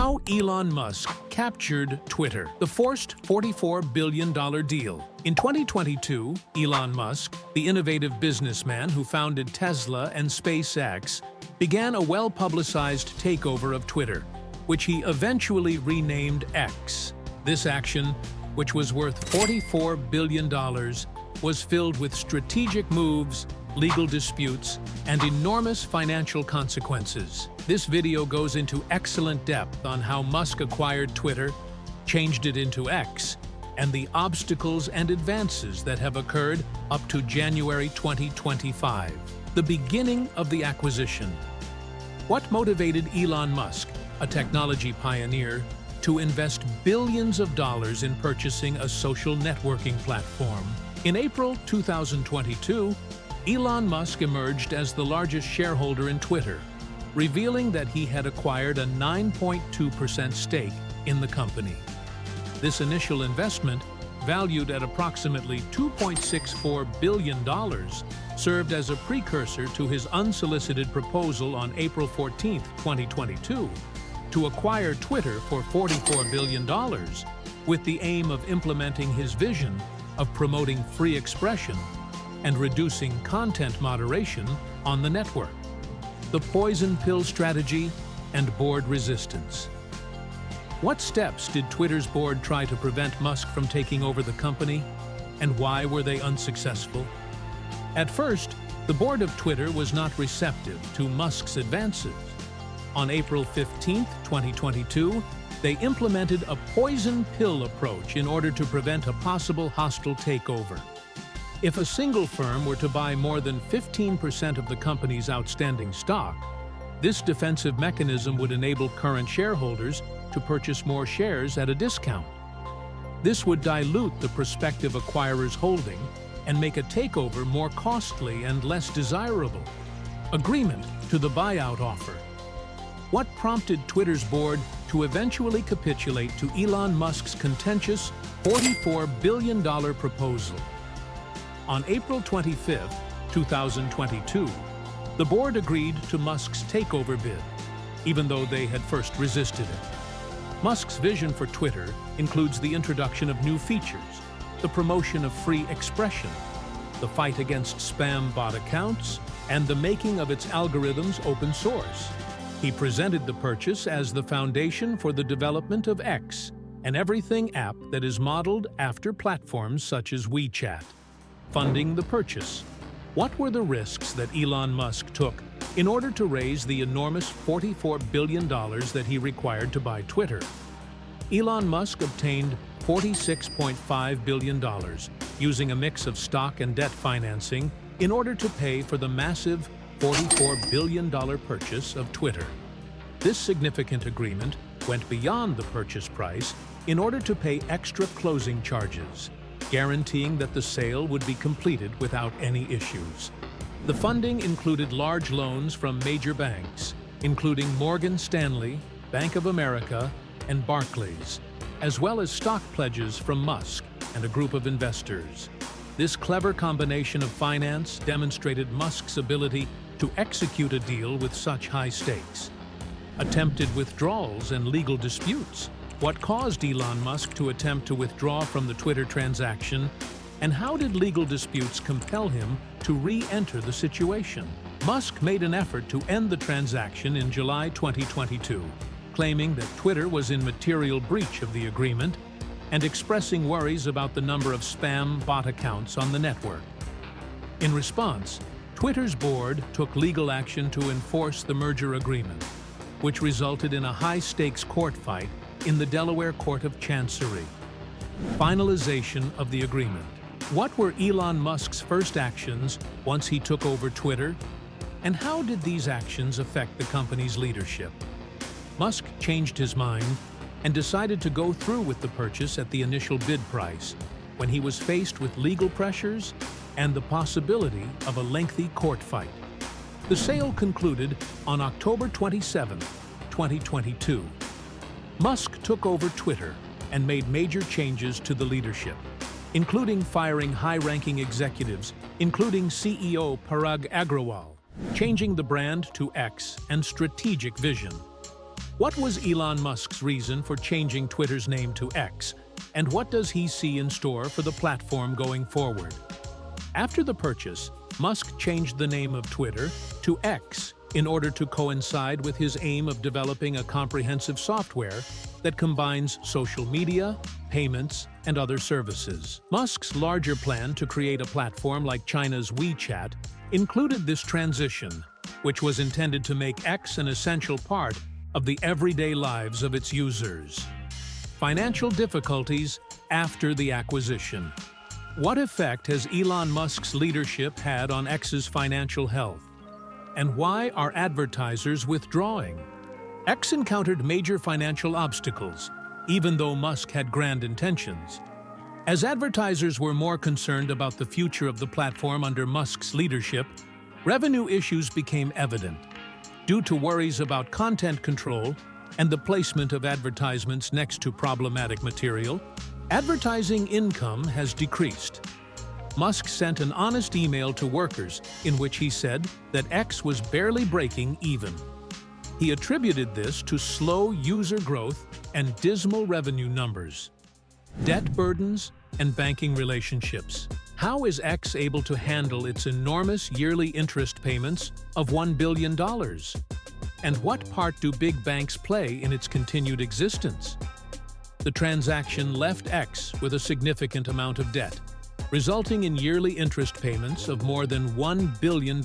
How Elon Musk captured Twitter, the forced $44 billion deal. In 2022, Elon Musk, the innovative businessman who founded Tesla and SpaceX, began a well-publicized takeover of Twitter, which he eventually renamed X. This action, which was worth $44 billion, was filled with strategic moves, legal disputes, and enormous financial consequences. This video goes into excellent depth on how Musk acquired Twitter, changed it into X, and the obstacles and advances that have occurred up to January 2025, the beginning of the acquisition. What motivated Elon Musk, a technology pioneer, to invest billions of dollars in purchasing a social networking platform? In April 2022, Elon Musk emerged as the largest shareholder in Twitter, revealing that he had acquired a 9.2% stake in the company. This initial investment, valued at approximately $2.64 billion, served as a precursor to his unsolicited proposal on April 14, 2022, to acquire Twitter for $44 billion, with the aim of implementing his vision of promoting free expression and reducing content moderation on the network. The poison pill strategy and board resistance. What steps did Twitter's board try to prevent Musk from taking over the company, and why were they unsuccessful? At first, the board of Twitter was not receptive to Musk's advances. On April 15, 2022, they implemented a poison pill approach in order to prevent a possible hostile takeover. If a single firm were to buy more than 15% of the company's outstanding stock, this defensive mechanism would enable current shareholders to purchase more shares at a discount. This would dilute the prospective acquirer's holding and make a takeover more costly and less desirable. Agreement to the buyout offer. What prompted Twitter's board to eventually capitulate to Elon Musk's contentious $44 billion proposal? On April 25, 2022, the board agreed to Musk's takeover bid, even though they had first resisted it. Musk's vision for Twitter includes the introduction of new features, the promotion of free expression, the fight against spam bot accounts, and the making of its algorithms open source. He presented the purchase as the foundation for the development of X, an everything app that is modeled after platforms such as WeChat. Funding the purchase. What were the risks that Elon Musk took in order to raise the enormous $44 billion that he required to buy Twitter? Elon Musk obtained $46.5 billion using a mix of stock and debt financing in order to pay for the massive $44 billion purchase of Twitter. This significant agreement went beyond the purchase price in order to pay extra closing charges, guaranteeing that the sale would be completed without any issues. The funding included large loans from major banks, including Morgan Stanley, Bank of America, and Barclays, as well as stock pledges from Musk and a group of investors. This clever combination of finance demonstrated Musk's ability to execute a deal with such high stakes. Attempted withdrawals and legal disputes. What caused Elon Musk to attempt to withdraw from the Twitter transaction, and how did legal disputes compel him to re-enter the situation? Musk made an effort to end the transaction in July 2022, claiming that Twitter was in material breach of the agreement and expressing worries about the number of spam bot accounts on the network. In response, Twitter's board took legal action to enforce the merger agreement, which resulted in a high-stakes court fight in the Delaware Court of Chancery. Finalization of the agreement. What were Elon Musk's first actions once he took over Twitter? And how did these actions affect the company's leadership? Musk changed his mind and decided to go through with the purchase at the initial bid price when he was faced with legal pressures and the possibility of a lengthy court fight. The sale concluded on October 27, 2022. Musk took over Twitter and made major changes to the leadership, including firing high-ranking executives, including CEO Parag Agrawal, changing the brand to X and strategic vision. What was Elon Musk's reason for changing Twitter's name to X, and what does he see in store for the platform going forward? After the purchase, Musk changed the name of Twitter to X in order to coincide with his aim of developing a comprehensive software that combines social media, payments, and other services. Musk's larger plan to create a platform like China's WeChat included this transition, which was intended to make X an essential part of the everyday lives of its users. Financial difficulties after the acquisition. What effect has Elon Musk's leadership had on X's financial health? And why are advertisers withdrawing? X encountered major financial obstacles, even though Musk had grand intentions. As advertisers were more concerned about the future of the platform under Musk's leadership, revenue issues became evident. Due to worries about content control and the placement of advertisements next to problematic material, advertising income has decreased. Musk sent an honest email to workers in which he said that X was barely breaking even. He attributed this to slow user growth and dismal revenue numbers. Debt burdens and banking relationships. How is X able to handle its enormous yearly interest payments of $1 billion? And what part do big banks play in its continued existence? The transaction left X with a significant amount of debt, resulting in yearly interest payments of more than $1 billion.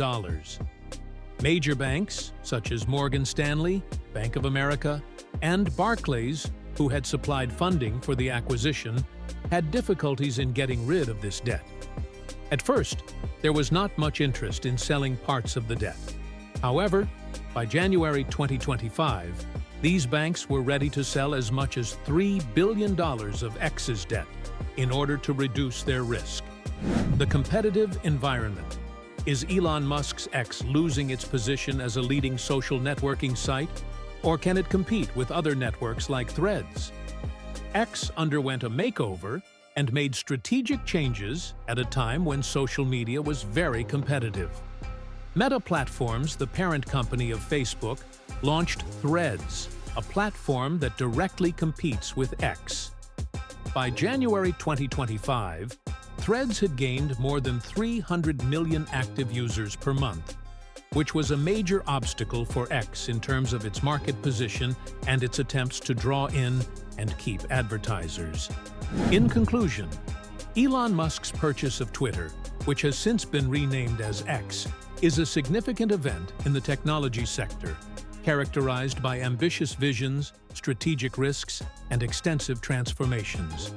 Major banks, such as Morgan Stanley, Bank of America, and Barclays, who had supplied funding for the acquisition, had difficulties in getting rid of this debt. At first, there was not much interest in selling parts of the debt. However, by January 2025, these banks were ready to sell as much as $3 billion of X's debt in order to reduce their risk. The competitive environment. Is Elon Musk's X losing its position as a leading social networking site, or can it compete with other networks like Threads? X underwent a makeover and made strategic changes at a time when social media was very competitive. Meta Platforms, the parent company of Facebook, launched Threads, a platform that directly competes with X. By January 2025, Threads had gained more than 300 million active users per month, which was a major obstacle for X in terms of its market position and its attempts to draw in and keep advertisers. In conclusion, Elon Musk's purchase of Twitter, which has since been renamed as X, is a significant event in the technology sector, characterized by ambitious visions, strategic risks, and extensive transformations.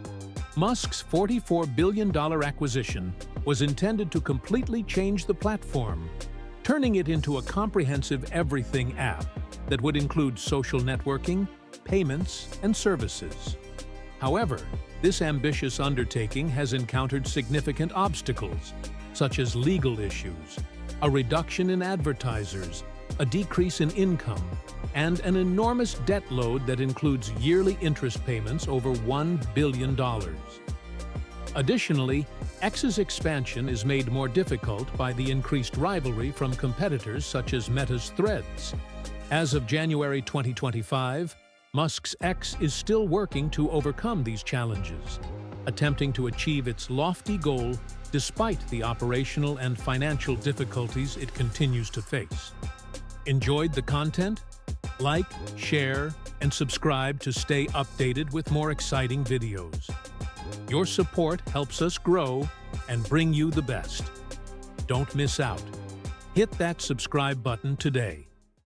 Musk's $44 billion acquisition was intended to completely change the platform, turning it into a comprehensive everything app that would include social networking, payments, and services. However, this ambitious undertaking has encountered significant obstacles, such as legal issues, a reduction in advertisers, a decrease in income, and an enormous debt load that includes yearly interest payments over $1 billion. Additionally, X's expansion is made more difficult by the increased rivalry from competitors such as Meta's Threads. As of January 2025, Musk's X is still working to overcome these challenges, attempting to achieve its lofty goal despite the operational and financial difficulties it continues to face. Enjoyed the content? Like, share, and subscribe to stay updated with more exciting videos. Your support helps us grow and bring you the best. Don't miss out. Hit that subscribe button today.